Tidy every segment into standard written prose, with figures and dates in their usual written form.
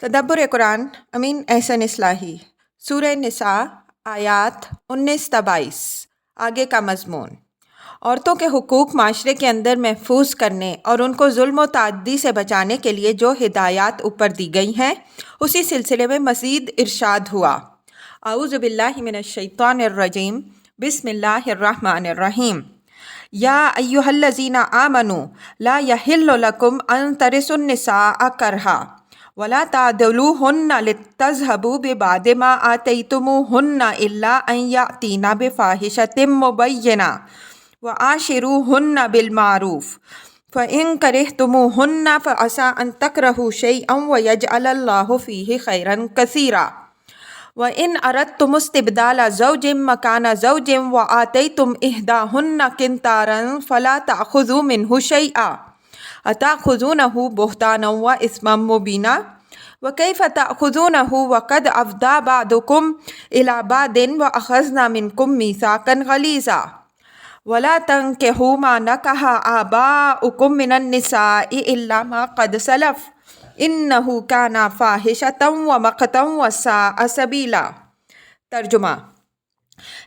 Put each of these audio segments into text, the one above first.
تدبر قرآن امین احسن اصلاحی سورہ نساء آیات 19-22 آگے کا مضمون۔ عورتوں کے حقوق معاشرے کے اندر محفوظ کرنے اور ان کو ظلم و تعدی سے بچانے کے لیے جو ہدایات اوپر دی گئی ہیں اسی سلسلے میں مزید ارشاد ہوا۔ اعوذ باللہ من الشیطان الرجیم، بسم اللہ الرحمن الرحیم۔ یا ایھا الذین آمنوا لا یحل لکم ان ترثوا النساء کرہا ولا تعضلوہن لتذہبوا ببعض ما آتیتموہن الا ان یأتین بفاحشۃ مبینہ وعاشروہن بالمعروف فإن کرہتموہن فعسیٰ ان تکرہوا شیئا ویجعل اللہ فیہ خیرا کثیرا وَإِنْ أَرَدْتُمُ اسْتِبْدَالَ زَوْجٍ مَّكَانَ زَوْجٍ وَآتَيْتُمْ إِحْدَاهُنَّ قِنطَارًا فَلَا تَأْخُذُوا مِنْهُ شَيْئًا أَتَأْخُذُونَهُ بُهْتَانًا وَإِثْمًا مُّبِينًا وَكَيْفَ تَأْخُذُونَهُ وَقَدْ أَفْضَىٰ بَعْضُكُمْ إِلَىٰ بَعْضٍ وَأَخَذْنَا مِنكُم مِّيثَاقًا غَلِيظًا وَلَا تَنكِحُوا مَا نَكَحَ آبَاؤُكُم مِّنَ النِّسَاءِ إِلَّا مَا قَدْ سَلَفَ انہ کان فاحشۃ ومقتا وساء سبیلا۔ ترجمہ: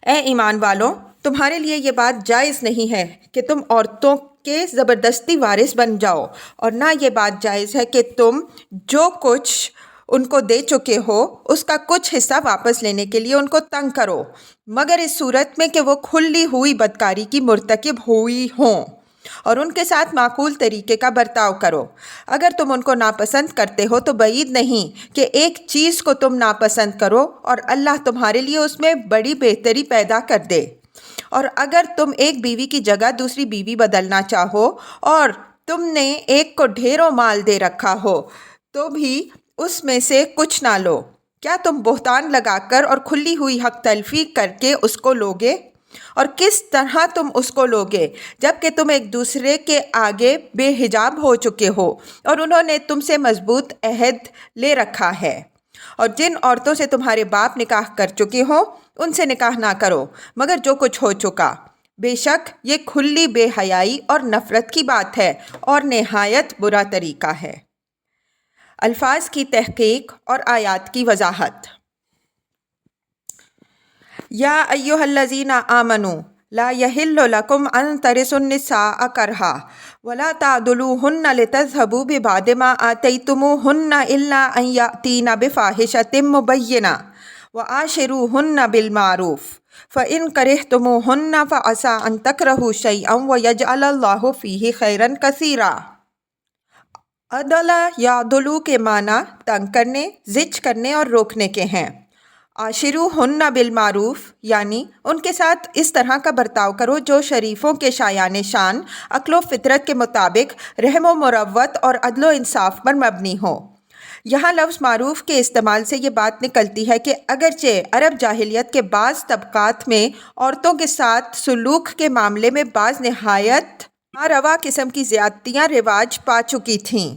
اے ایمان والوں، تمہارے لیے یہ بات جائز نہیں ہے کہ تم عورتوں کے زبردستی وارث بن جاؤ، اور نہ یہ بات جائز ہے کہ تم جو کچھ ان کو دے چکے ہو اس کا کچھ حصہ واپس لینے کے لیے ان کو تنگ کرو، مگر اس صورت میں کہ وہ کھلی ہوئی بدکاری کی مرتکب ہوئی ہوں، اور ان کے ساتھ معقول طریقے کا برتاؤ کرو۔ اگر تم ان کو ناپسند کرتے ہو تو بعید نہیں کہ ایک چیز کو تم ناپسند کرو اور اللہ تمہارے لیے اس میں بڑی بہتری پیدا کر دے۔ اور اگر تم ایک بیوی کی جگہ دوسری بیوی بدلنا چاہو اور تم نے ایک کو ڈھیروں مال دے رکھا ہو تو بھی اس میں سے کچھ نہ لو، کیا تم بہتان لگا کر اور کھلی ہوئی حق تلفی کر کے اس کو لوگے؟ اور کس طرح تم اس کو لوگے جب کہ تم ایک دوسرے کے آگے بے حجاب ہو چکے ہو اور انہوں نے تم سے مضبوط عہد لے رکھا ہے؟ اور جن عورتوں سے تمہارے باپ نکاح کر چکے ہوں ان سے نکاح نہ کرو مگر جو کچھ ہو چکا، بے شک یہ کھلی بے حیائی اور نفرت کی بات ہے اور نہایت برا طریقہ ہے۔ الفاظ کی تحقیق اور آیات کی وضاحت۔ یا ایھا الذین آمنوا لا یحل لکم ان ترثوا النساء کرہا ولا تعضلوہن لتذہبوا ببعض ما آتیتموہن الا ان یأتین بفاحشۃ مبینہ وعاشروہن بالمعروف فإن کرہتموہن فعسیٰ ان تکرہوا شیئا ویجعل اللہ فیہ خیرا کثیرا۔ عدل یعدل کے معنی تنگ کرنے، زج کرنے اور روکنے کے ہیں۔ عاشروہن بالمعروف یعنی ان کے ساتھ اس طرح کا برتاؤ کرو جو شریفوں کے شایان شان، عقل و فطرت کے مطابق رحم و مروت اور عدل و انصاف پر مبنی ہو۔ یہاں لفظ معروف کے استعمال سے یہ بات نکلتی ہے کہ اگرچہ عرب جاہلیت کے بعض طبقات میں عورتوں کے ساتھ سلوک کے معاملے میں بعض نہایت ناروا قسم کی زیادتیاں رواج پا چکی تھیں،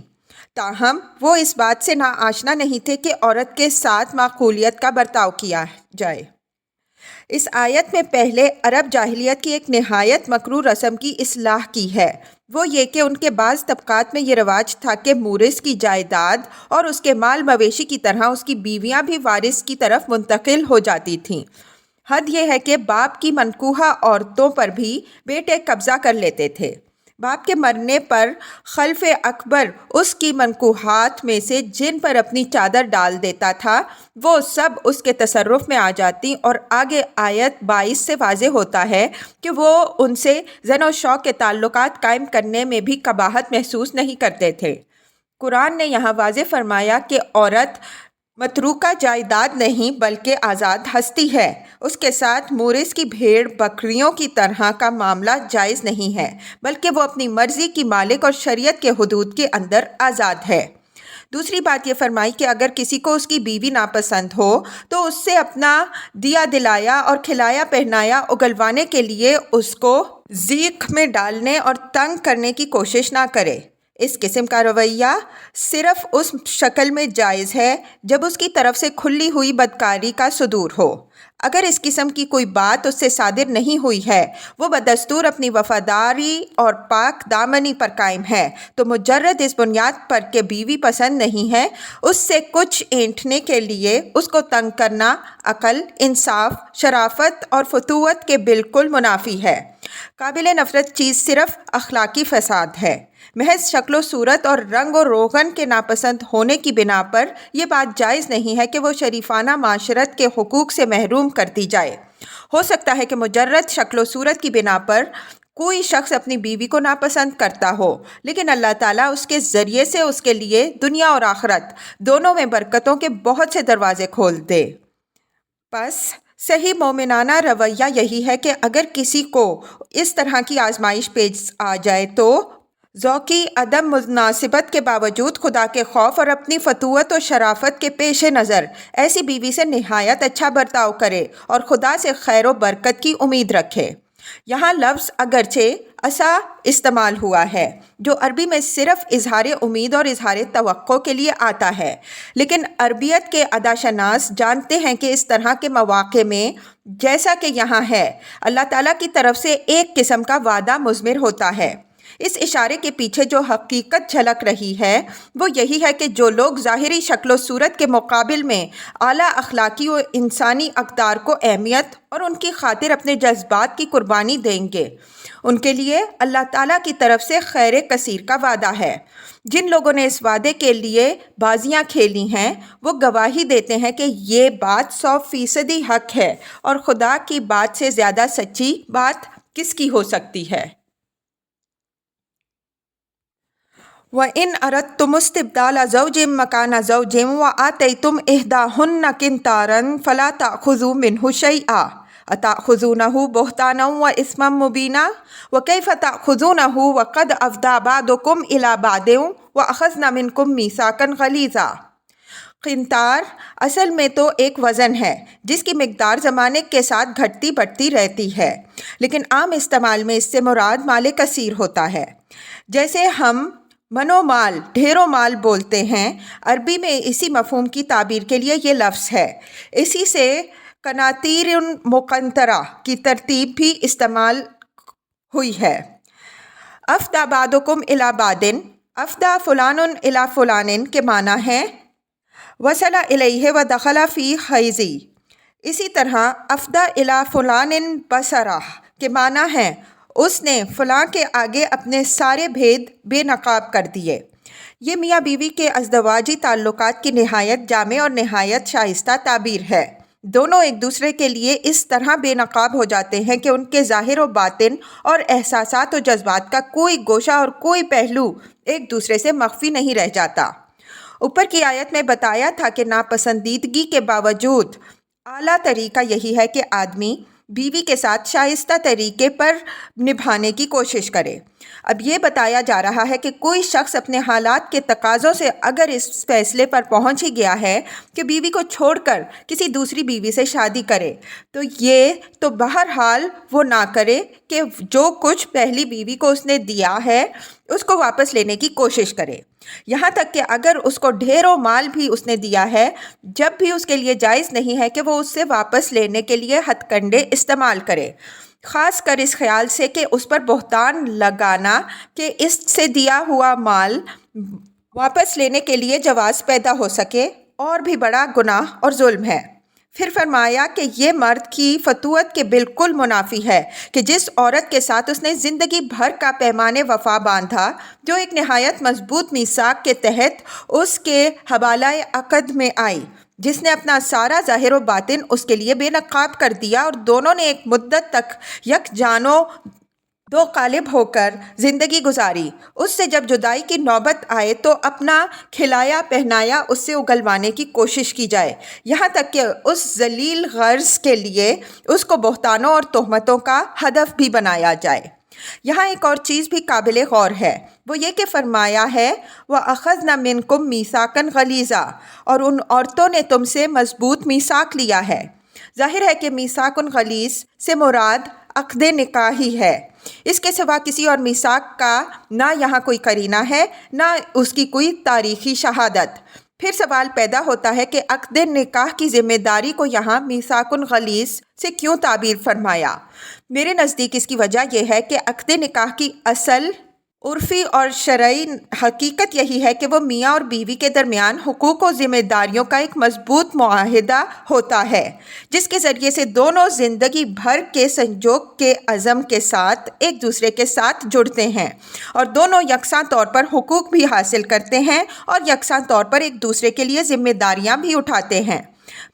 تاہم وہ اس بات سے ناآشنا نہیں تھے کہ عورت کے ساتھ معقولیت کا برتاؤ کیا جائے۔ اس آیت میں پہلے عرب جاہلیت کی ایک نہایت مکروہ رسم کی اصلاح کی ہے، وہ یہ کہ ان کے بعض طبقات میں یہ رواج تھا کہ مورث کی جائیداد اور اس کے مال مویشی کی طرح اس کی بیویاں بھی وارث کی طرف منتقل ہو جاتی تھیں۔ حد یہ ہے کہ باپ کی منکوحہ عورتوں پر بھی بیٹے قبضہ کر لیتے تھے۔ باپ کے مرنے پر خلف اکبر اس کی منکوحات میں سے جن پر اپنی چادر ڈال دیتا تھا وہ سب اس کے تصرف میں آ جاتی، اور آگے آیت 22 سے واضح ہوتا ہے کہ وہ ان سے زن و شوق کے تعلقات قائم کرنے میں بھی قباحت محسوس نہیں کرتے تھے۔ قرآن نے یہاں واضح فرمایا کہ عورت متروکہ جائیداد نہیں بلکہ آزاد ہستی ہے، اس کے ساتھ مورث کی بھیڑ بکریوں کی طرح کا معاملہ جائز نہیں ہے بلکہ وہ اپنی مرضی کی مالک اور شریعت کے حدود کے اندر آزاد ہے۔ دوسری بات یہ فرمائی کہ اگر کسی کو اس کی بیوی ناپسند ہو تو اس سے اپنا دیا دلایا اور کھلایا پہنایا اگلوانے کے لیے اس کو ضیق میں ڈالنے اور تنگ کرنے کی کوشش نہ کرے۔ اس قسم کا رویہ صرف اس شکل میں جائز ہے جب اس کی طرف سے کھلی ہوئی بدکاری کا صدور ہو۔ اگر اس قسم کی کوئی بات اس سے صادر نہیں ہوئی ہے، وہ بدستور اپنی وفاداری اور پاک دامنی پر قائم ہے، تو مجرد اس بنیاد پر کہ بیوی پسند نہیں ہے، اس سے کچھ اینٹھنے کے لیے اس کو تنگ کرنا عقل، انصاف، شرافت اور فتوت کے بالکل منافی ہے۔ قابل نفرت چیز صرف اخلاقی فساد ہے۔ محض شکل و صورت اور رنگ و روغن کے ناپسند ہونے کی بنا پر یہ بات جائز نہیں ہے کہ وہ شریفانہ معاشرت کے حقوق سے محروم کر دی جائے۔ ہو سکتا ہے کہ مجرد شکل و صورت کی بنا پر کوئی شخص اپنی بیوی کو ناپسند کرتا ہو، لیکن اللہ تعالیٰ اس کے ذریعے سے اس کے لیے دنیا اور آخرت دونوں میں برکتوں کے بہت سے دروازے کھول دے۔ پس صحیح مومنانہ رویہ یہی ہے کہ اگر کسی کو اس طرح کی آزمائش پیش آ جائے تو ذوقی عدم مناسبت کے باوجود خدا کے خوف اور اپنی فتوت و شرافت کے پیش نظر ایسی بیوی سے نہایت اچھا برتاؤ کرے اور خدا سے خیر و برکت کی امید رکھے۔ یہاں لفظ اگرچہ عسیٰ استعمال ہوا ہے، جو عربی میں صرف اظہار امید اور اظہار توقع کے لیے آتا ہے، لیکن عربیت کے اداشناس جانتے ہیں کہ اس طرح کے مواقع میں جیسا کہ یہاں ہے، اللہ تعالیٰ کی طرف سے ایک قسم کا وعدہ مضمر ہوتا ہے۔ اس اشارے کے پیچھے جو حقیقت جھلک رہی ہے وہ یہی ہے کہ جو لوگ ظاہری شکل و صورت کے مقابل میں اعلیٰ اخلاقی و انسانی اقدار کو اہمیت اور ان کی خاطر اپنے جذبات کی قربانی دیں گے، ان کے لیے اللہ تعالیٰ کی طرف سے خیر کثیر کا وعدہ ہے۔ جن لوگوں نے اس وعدے کے لیے بازیاں کھیلی ہیں وہ گواہی دیتے ہیں کہ یہ بات 100% حق ہے، اور خدا کی بات سے زیادہ سچی بات کس کی ہو سکتی ہے؟ وَإِنْ أَرَدْتُمُ اسْتِبْدَالَ زَوْجٍ مَّكَانَ زَوْجٍ وَآتَيْتُمْ إِحْدَاهُنَّ قِنطَارًا فَلَا تَأْخُذُوا مِنْهُ شَيْئًا أَتَأْخُذُونَهُ بُهْتَانًا وَإِثْمًا مُّبِينًا وَكَيْفَ تَأْخُذُونَهُ وَقَدْ أَفْضَىٰ بَعْضُكُمْ إِلَىٰ بَعْضٍ وَأَخَذْنَ مِنْكُم مِّيثَاقًا غَلِيظًا۔ قنطار اصل میں تو ایک وزن ہے جس کی مقدار زمانے کے ساتھ گھٹتی بڑھتی رہتی ہے، لیکن عام استعمال میں اس سے مراد مال کثیر ہوتا ہے۔ جیسے ہم منو مال، ڈھیروں مال بولتے ہیں، عربی میں اسی مفہوم کی تعبیر کے لیے یہ لفظ ہے۔ اسی سے قناطیر مقنطرہ کی ترتیب بھی استعمال ہوئی ہے۔ افدی بعضکم الی بعض، افدی فلان الی فلان کے معنی ہے وصل الیہ ودخل فی حیزی۔ اسی طرح افدی الی فلان بصرہ کے معنی ہے اس نے فلاں کے آگے اپنے سارے بھید بے نقاب کر دیے۔ یہ میاں بیوی کے ازدواجی تعلقات کی نہایت جامع اور نہایت شائستہ تعبیر ہے۔ دونوں ایک دوسرے کے لیے اس طرح بے نقاب ہو جاتے ہیں کہ ان کے ظاہر و باطن اور احساسات و جذبات کا کوئی گوشہ اور کوئی پہلو ایک دوسرے سے مخفی نہیں رہ جاتا۔ اوپر کی آیت میں بتایا تھا کہ ناپسندیدگی کے باوجود اعلیٰ طریقہ یہی ہے کہ آدمی بیوی کے ساتھ شائستہ طریقے پر نبھانے کی کوشش کرے۔ اب یہ بتایا جا رہا ہے کہ کوئی شخص اپنے حالات کے تقاضوں سے اگر اس فیصلے پر پہنچ ہی گیا ہے کہ بیوی کو چھوڑ کر کسی دوسری بیوی سے شادی کرے، تو یہ تو بہرحال وہ نہ کرے کہ جو کچھ پہلی بیوی کو اس نے دیا ہے اس کو واپس لینے کی کوشش کرے۔ یہاں تک کہ اگر اس کو ڈھیروں مال بھی اس نے دیا ہے، جب بھی اس کے لیے جائز نہیں ہے کہ وہ اس سے واپس لینے کے لیے ہتھ کنڈے استعمال کرے، خاص کر اس خیال سے کہ اس پر بہتان لگانا کہ اس سے دیا ہوا مال واپس لینے کے لیے جواز پیدا ہو سکے، اور بھی بڑا گناہ اور ظلم ہے۔ پھر فرمایا کہ یہ مرد کی فتوت کے بالکل منافی ہے کہ جس عورت کے ساتھ اس نے زندگی بھر کا پیمانے وفا باندھا، جو ایک نہایت مضبوط میثاق کے تحت اس کے حوالہ عقد میں آئی، جس نے اپنا سارا ظاہر و باطن اس کے لیے بے نقاب کر دیا، اور دونوں نے ایک مدت تک یک جان و دو قالب ہو کر زندگی گزاری، اس سے جب جدائی کی نوبت آئے تو اپنا کھلایا پہنایا اس سے اگلوانے کی کوشش کی جائے، یہاں تک کہ اس ذلیل غرض کے لیے اس کو بہتانوں اور تہمتوں کا ہدف بھی بنایا جائے۔ یہاں ایک اور چیز بھی قابل غور ہے، وہ یہ کہ فرمایا ہے وَأَخَذْنَ مِنْكُمْ مِيثَاقًا غَلِيظًا، اور ان عورتوں نے تم سے مضبوط میثاق لیا ہے۔ ظاہر ہے کہ میثاق غلیظ سے مراد عقد نکاح ہی ہے، اس کے سوا کسی اور میثاق کا نہ یہاں کوئی قرینہ ہے، نہ اس کی کوئی تاریخی شہادت۔ پھر سوال پیدا ہوتا ہے کہ عقد نکاح کی ذمہ داری کو یہاں میثاق غلیظ سے کیوں تعبیر فرمایا؟ میرے نزدیک اس کی وجہ یہ ہے کہ عقد نکاح کی اصل عرفی اور شرعی حقیقت یہی ہے کہ وہ میاں اور بیوی کے درمیان حقوق و ذمہ داریوں کا ایک مضبوط معاہدہ ہوتا ہے، جس کے ذریعے سے دونوں زندگی بھر کے سنجوگ کے عزم کے ساتھ ایک دوسرے کے ساتھ جڑتے ہیں اور دونوں یکساں طور پر حقوق بھی حاصل کرتے ہیں اور یکساں طور پر ایک دوسرے کے لیے ذمہ داریاں بھی اٹھاتے ہیں۔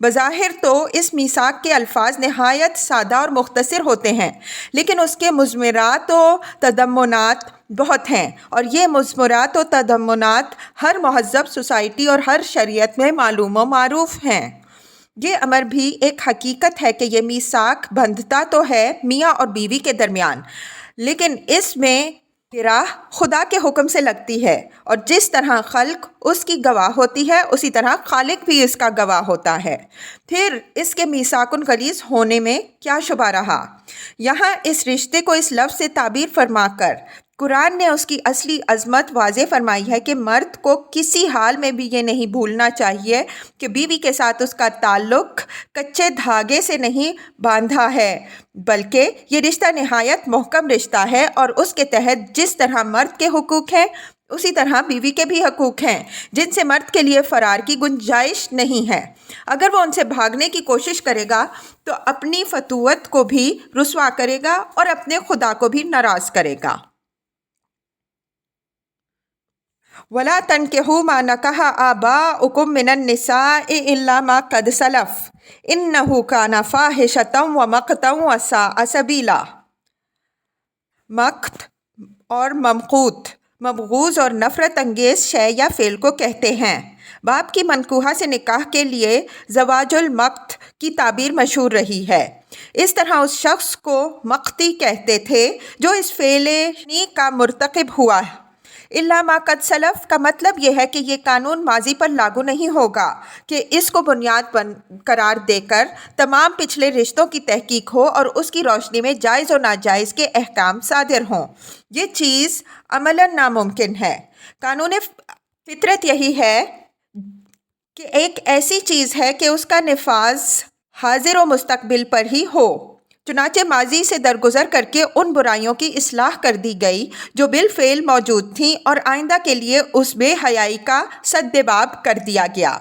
بظاہر تو اس میثاق کے الفاظ نہایت سادہ اور مختصر ہوتے ہیں، لیکن اس کے مضمرات و تضمنات بہت ہیں، اور یہ مضمرات و تضمنات ہر مہذب سوسائٹی اور ہر شریعت میں معلوم و معروف ہیں۔ یہ امر بھی ایک حقیقت ہے کہ یہ میثاق بندھتا تو ہے میاں اور بیوی کے درمیان، لیکن اس میں گراہ خدا کے حکم سے لگتی ہے، اور جس طرح خلق اس کی گواہ ہوتی ہے اسی طرح خالق بھی اس کا گواہ ہوتا ہے۔ پھر اس کے میثاق غلیظ ہونے میں کیا شبہ رہا؟ یہاں اس رشتے کو اس لفظ سے تعبیر فرما کر قرآن نے اس کی اصلی عظمت واضح فرمائی ہے کہ مرد کو کسی حال میں بھی یہ نہیں بھولنا چاہیے کہ بیوی کے ساتھ اس کا تعلق کچے دھاگے سے نہیں باندھا ہے، بلکہ یہ رشتہ نہایت محکم رشتہ ہے، اور اس کے تحت جس طرح مرد کے حقوق ہیں اسی طرح بیوی کے بھی حقوق ہیں، جن سے مرد کے لیے فرار کی گنجائش نہیں ہے۔ اگر وہ ان سے بھاگنے کی کوشش کرے گا تو اپنی فتوت کو بھی رسوا کرے گا اور اپنے خدا کو بھی ناراض کرے گا۔ وَلَا تَنْكِحُوا مَا نَكَحَ آبَاؤُكُم مِّنَ النِّسَاءِ إِلَّا مَا قَدْ سَلَفَ إِنَّهُ كَانَ فَاحِشَةً وَمَقْتًا وَسَاءَ سَبِيلًا۔ مقت اور ممقوت مبغوض اور نفرت انگیز شے یا فعل کو کہتے ہیں۔ باپ کی منکوحہ سے نکاح کے لیے زواج المقت کی تعبیر مشہور رہی ہے۔ اس طرح اس شخص کو مقتی کہتے تھے جو اس فعل نیک کا مرتکب ہوا۔ الا ما قد سلف کا مطلب یہ ہے کہ یہ قانون ماضی پر لاگو نہیں ہوگا کہ اس کو بنیاد قرار دے کر تمام پچھلے رشتوں کی تحقیق ہو اور اس کی روشنی میں جائز و ناجائز کے احکام صادر ہوں۔ یہ چیز عملاً ناممکن ہے۔ قانون فطرت یہی ہے کہ ایک ایسی چیز ہے کہ اس کا نفاذ حاضر و مستقبل پر ہی ہو۔ چنانچہ ماضی سے درگزر کر کے ان برائیوں کی اصلاح کر دی گئی جو بالفعل موجود تھیں اور آئندہ کے لیے اس بے حیائی کا سدباب کر دیا گیا۔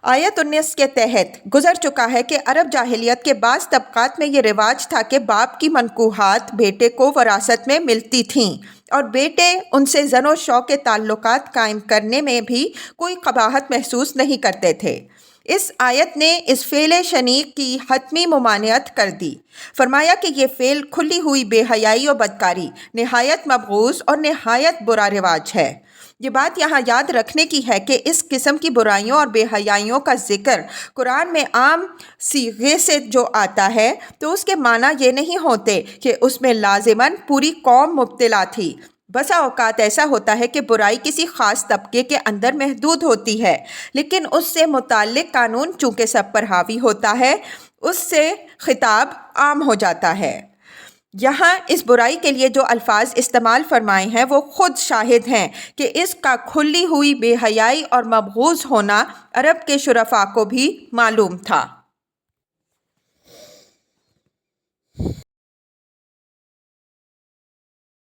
آیت 19 کے تحت گزر چکا ہے کہ عرب جاہلیت کے بعض طبقات میں یہ رواج تھا کہ باپ کی منکوحات بیٹے کو وراثت میں ملتی تھیں اور بیٹے ان سے زن و شوق کے تعلقات قائم کرنے میں بھی کوئی قباحت محسوس نہیں کرتے تھے۔ اس آیت نے اس فعل شنیع کی حتمی ممانعت کر دی۔ فرمایا کہ یہ فعل کھلی ہوئی بے حیائی و بدکاری نہایت مبغوض اور نہایت برا رواج ہے۔ یہ بات یہاں یاد رکھنے کی ہے کہ اس قسم کی برائیوں اور بے حیائیوں کا ذکر قرآن میں عام صیغے سے جو آتا ہے تو اس کے معنی یہ نہیں ہوتے کہ اس میں لازماً پوری قوم مبتلا تھی۔ بسا اوقات ایسا ہوتا ہے کہ برائی کسی خاص طبقے کے اندر محدود ہوتی ہے، لیکن اس سے متعلق قانون چونکہ سب پر حاوی ہوتا ہے اس سے خطاب عام ہو جاتا ہے۔ یہاں اس برائی کے لیے جو الفاظ استعمال فرمائے ہیں وہ خود شاہد ہیں کہ اس کا کھلی ہوئی بے حیائی اور مبغوض ہونا عرب کے شرفاء کو بھی معلوم تھا۔